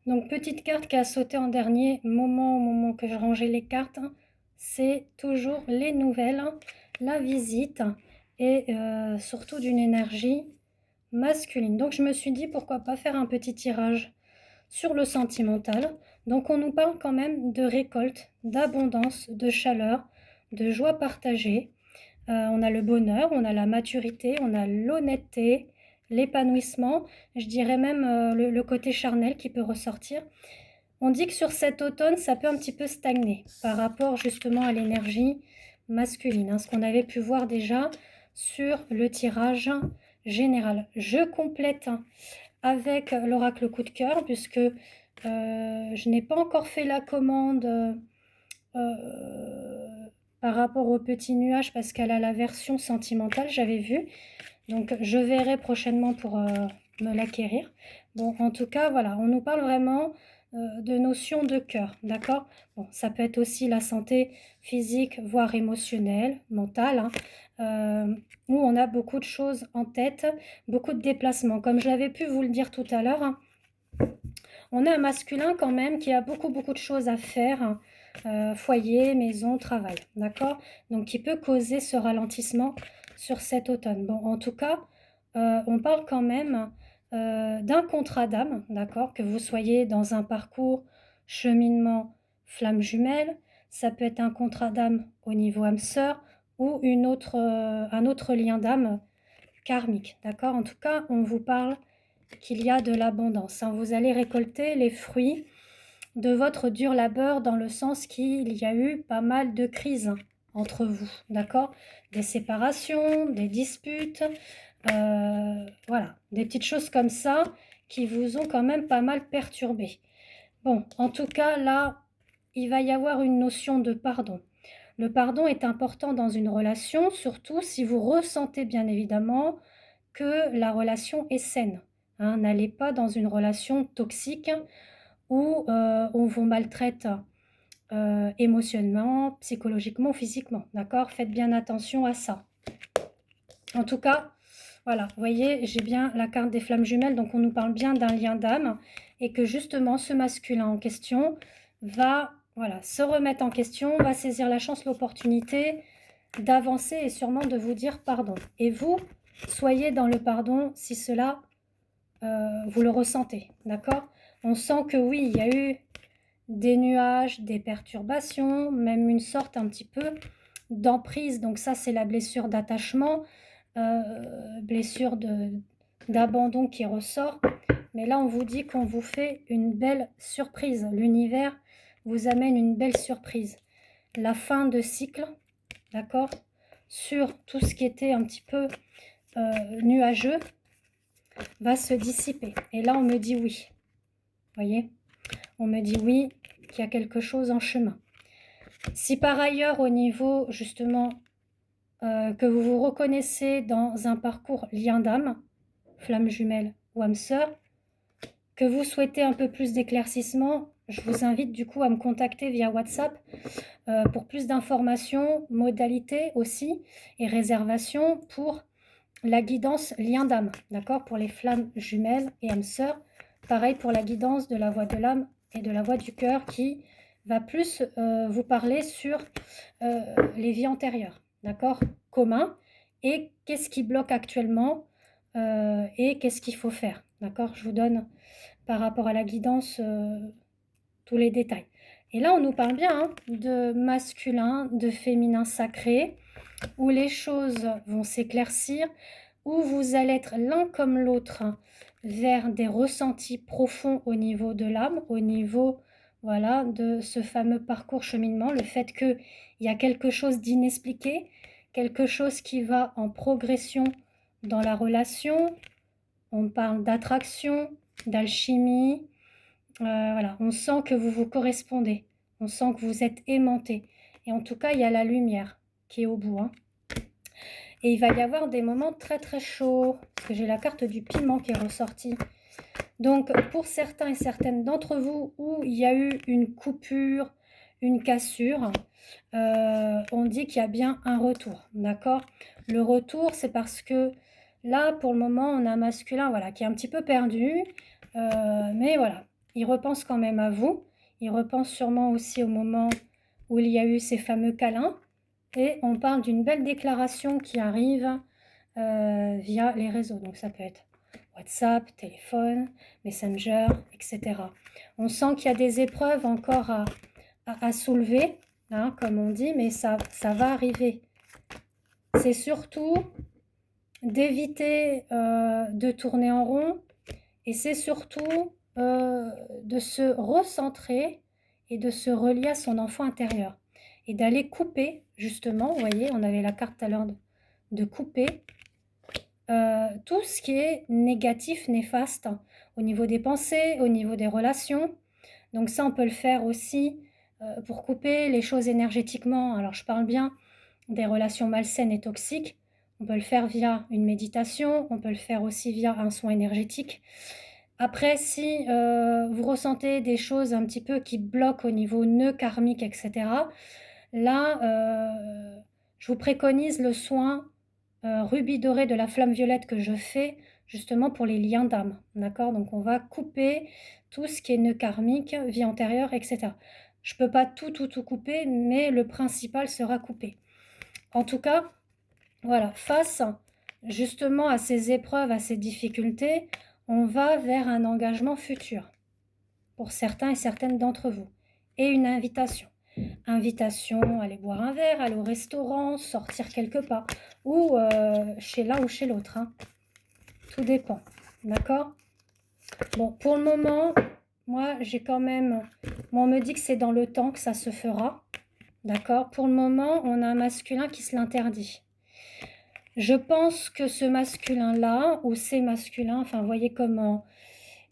Donc, petite carte qui a sauté en dernier moment, au moment que je rangeais les cartes, c'est toujours les nouvelles, la visite et surtout d'une énergie masculine. Donc, je me suis dit pourquoi pas faire un petit tirage sur le sentimental. Donc, on nous parle quand même de récolte, d'abondance, de chaleur, de joie partagée. On a le bonheur, on a la maturité, on a l'honnêteté, l'épanouissement, je dirais même le côté charnel qui peut ressortir. On dit que sur cet automne, ça peut un petit peu stagner par rapport justement à l'énergie masculine, hein, ce qu'on avait pu voir déjà sur le tirage général. Je complète avec l'oracle coup de cœur puisque je n'ai pas encore fait la commande par rapport au petit nuage parce qu'elle a la version sentimentale, j'avais vu. Donc je verrai prochainement pour me l'acquérir. Bon, en tout cas, voilà, on nous parle vraiment de notion de cœur, d'accord? Bon, ça peut être aussi la santé physique, voire émotionnelle, mentale, hein, où on a beaucoup de choses en tête, beaucoup de déplacements. Comme je l'avais pu vous le dire tout à l'heure, hein, on a un masculin quand même qui a beaucoup, beaucoup de choses à faire, hein, foyer, maison, travail, d'accord? Donc qui peut causer ce ralentissement sur cet automne. Bon, en tout cas, on parle quand même d'un contrat d'âme, d'accord? Que vous soyez dans un parcours cheminement flamme jumelle, ça peut être un contrat d'âme au niveau âme sœur ou un autre lien d'âme karmique, d'accord? En tout cas, on vous parle qu'il y a de l'abondance, hein. Vous allez récolter les fruits de votre dur labeur dans le sens qu'il y a eu pas mal de crises entre vous, d'accord? Des séparations, des disputes, voilà, des petites choses comme ça qui vous ont quand même pas mal perturbé. Bon, en tout cas, là, il va y avoir une notion de pardon. Le pardon est important dans une relation, surtout si vous ressentez bien évidemment que la relation est saine, hein. N'allez pas dans une relation toxique où on vous maltraite émotionnellement, psychologiquement, physiquement, d'accord? Faites bien attention à ça. En tout cas, voilà, vous voyez, j'ai bien la carte des flammes jumelles, donc on nous parle bien d'un lien d'âme et que justement ce masculin en question va, voilà, se remettre en question, va saisir la chance, l'opportunité d'avancer et sûrement de vous dire pardon. Et vous, soyez dans le pardon si cela, vous le ressentez, d'accord? On sent que oui, il y a eu des nuages, des perturbations, même une sorte un petit peu d'emprise. Donc ça, c'est la blessure d'attachement, blessure d'abandon qui ressort. Mais là, on vous dit qu'on vous fait une belle surprise. L'univers vous amène une belle surprise. La fin de cycle, d'accord, sur tout ce qui était un petit peu nuageux, va se dissiper. Et là, on me dit oui. Voyez, on me dit oui, qu'il y a quelque chose en chemin. Si par ailleurs, au niveau justement que vous vous reconnaissez dans un parcours lien d'âme, flamme jumelle ou âme sœur, que vous souhaitez un peu plus d'éclaircissement, je vous invite du coup à me contacter via WhatsApp pour plus d'informations, modalités aussi et réservations pour la guidance lien d'âme, d'accord? Pour les flammes jumelles et âme sœur. Pareil pour la guidance de la voix de l'âme et de la voix du cœur qui va plus vous parler sur les vies antérieures, d'accord? Commun. Et qu'est-ce qui bloque actuellement et qu'est-ce qu'il faut faire, d'accord? Je vous donne par rapport à la guidance tous les détails. Et là, on nous parle bien hein, de masculin, de féminin sacré, où les choses vont s'éclaircir, où vous allez être l'un comme l'autre vers des ressentis profonds au niveau de l'âme, au niveau voilà, de ce fameux parcours cheminement, le fait qu'il y a quelque chose d'inexpliqué, quelque chose qui va en progression dans la relation. On parle d'attraction, d'alchimie, voilà, on sent que vous vous correspondez, on sent que vous êtes aimanté. Et en tout cas, il y a la lumière qui est au bout, hein. Et il va y avoir des moments très très chauds, parce que j'ai la carte du piment qui est ressortie. Donc pour certains et certaines d'entre vous où il y a eu une coupure, une cassure, on dit qu'il y a bien un retour, d'accord? Le retour, c'est parce que là, pour le moment, on a un masculin voilà, qui est un petit peu perdu, mais voilà, il repense quand même à vous. Il repense sûrement aussi au moment où il y a eu ces fameux câlins. Et on parle d'une belle déclaration qui arrive via les réseaux. Donc ça peut être WhatsApp, téléphone, Messenger, etc. On sent qu'il y a des épreuves encore à soulever, hein, comme on dit, mais ça va arriver. C'est surtout d'éviter de tourner en rond et c'est surtout de se recentrer et de se relier à son enfant intérieur et d'aller couper, justement, vous voyez, on avait la carte tout à l'heure de couper tout ce qui est négatif, néfaste, au niveau des pensées, au niveau des relations. Donc ça, on peut le faire aussi pour couper les choses énergétiquement. Alors, je parle bien des relations malsaines et toxiques. On peut le faire via une méditation, on peut le faire aussi via un soin énergétique. Après, si vous ressentez des choses un petit peu qui bloquent au niveau nœud karmique, etc., là, je vous préconise le soin rubis doré de la flamme violette que je fais justement pour les liens d'âme. D'accord? Donc, on va couper tout ce qui est nœud karmique, vie antérieure, etc. Je ne peux pas tout couper, mais le principal sera coupé. En tout cas, voilà, face justement à ces épreuves, à ces difficultés, on va vers un engagement futur pour certains et certaines d'entre vous. Et une invitation. Invitation, aller boire un verre, aller au restaurant, sortir quelque part. Ou chez l'un ou chez l'autre. Hein. Tout dépend. D'accord? Bon, pour le moment, moi, j'ai quand même... Moi, on me dit que c'est dans le temps que ça se fera. D'accord? Pour le moment, on a un masculin qui se l'interdit. Je pense que ce masculin-là, ou ces masculins, enfin, vous voyez comment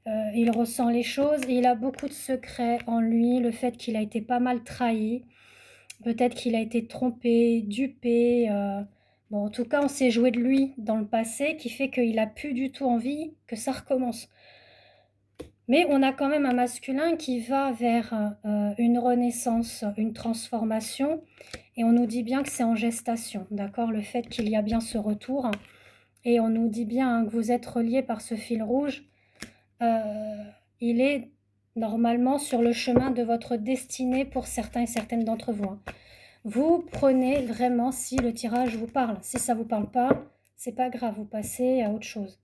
il ressent les choses. Et il a beaucoup de secrets en lui, le fait qu'il a été pas mal trahi. Peut-être qu'il a été trompé, dupé. Bon, en tout cas, on s'est joué de lui dans le passé, qui fait qu'il n'a plus du tout envie que ça recommence. Mais on a quand même un masculin qui va vers une renaissance, une transformation. Et on nous dit bien que c'est en gestation, d'accord? Le fait qu'il y a bien ce retour. Et on nous dit bien hein, que vous êtes reliés par ce fil rouge. Il est normalement sur le chemin de votre destinée pour certains et certaines d'entre vous. Hein. Vous prenez vraiment si le tirage vous parle. Si ça ne vous parle pas, c'est pas grave, vous passez à autre chose.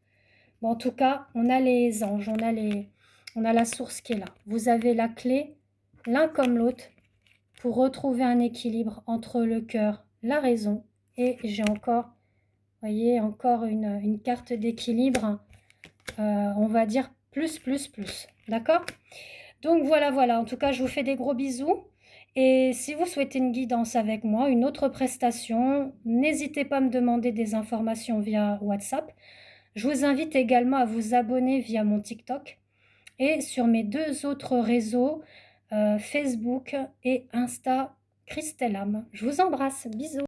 Bon, en tout cas, on a les anges, on a la source qui est là. Vous avez la clé, l'un comme l'autre, pour retrouver un équilibre entre le cœur, la raison. Et j'ai encore, vous voyez, encore une carte d'équilibre, on va dire plus. D'accord? Donc voilà. En tout cas, je vous fais des gros bisous. Et si vous souhaitez une guidance avec moi, une autre prestation, n'hésitez pas à me demander des informations via WhatsApp. Je vous invite également à vous abonner via mon TikTok et sur mes 2 autres réseaux, Facebook et Insta Christelle Am. Je vous embrasse. Bisous.